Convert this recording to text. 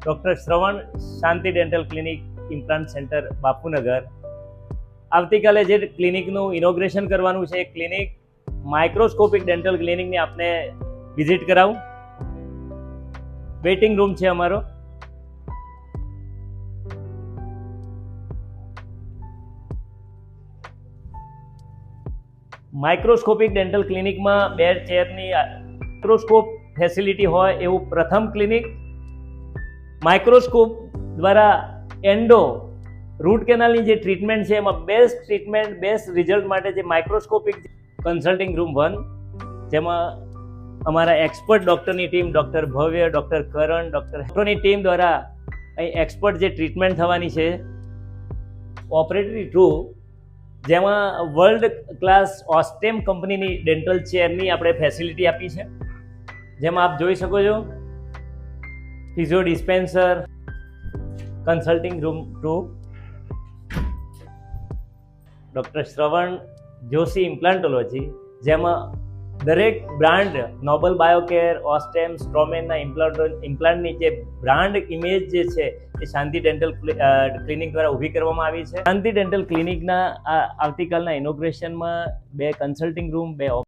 Doctor Shravan Shanti dental clinic implant centre Bapunagar. આવતીકાલે જે ક્લિનિકનું ઇનોગ્રેશન કરવાનું છે એ ક્લિનિક માઇક્રોસ્કોપિક ડેન્ટલ ક્લિનિકની આપને વિઝિટ કરાવું. વેઇટિંગ રૂમ છે અમારો. માઇક્રોસ્કોપિક ડેન્ટલ ક્લિનિકમાં 2 ચેરની માઇક્રોસ્કોપ ફેસિલિટી હોય એવું પ્રથમ ક્લિનિક. માઇક્રોસ્કોપ દ્વારા એન્ડો રૂટ કેનાલની જે ટ્રીટમેન્ટ છે એમાં બેસ્ટ ટ્રીટમેન્ટ, બેસ્ટ રિઝલ્ટ માટે જે માઇક્રોસ્કોપિક કન્સલ્ટિંગ રૂમ 1, જેમાં અમારા એક્સપર્ટ ડૉક્ટરની ટીમ, ડૉક્ટર ભવ્ય, ડૉક્ટર કરણ, ડૉક્ટરની ટીમ દ્વારા અહીં એક્સપર્ટ જે ટ્રીટમેન્ટ થવાની છે ઓપરેટરી 2, જેમાં વર્લ્ડ ક્લાસ ઓસ્ટેમ કંપનીની ડેન્ટલ ચેરની આપણે ફેસિલિટી આપી છે. જેમાં આપ જોઈ શકો છો physio dispenser, consulting room 2, doctor Shravan Joshi implantology, જેમાં દરેક બ્રાન્ડ નોબલ બાયોકેર, ઓસ્ટેમ, સ્ટ્રોમેનના ઇમ્પ્લાન્ટની જે બ્રાન્ડ ઇમેજ જે છે એ શાંતિ ડેન્ટલ ક્લિનિક દ્વારા ઊભી કરવામાં આવી છે. શાંતિ ડેન્ટલ ક્લિનિકના આવતીકાલના ઇનોગ્રેશનમાં 2 કન્સલ્ટિંગ રૂમ, 2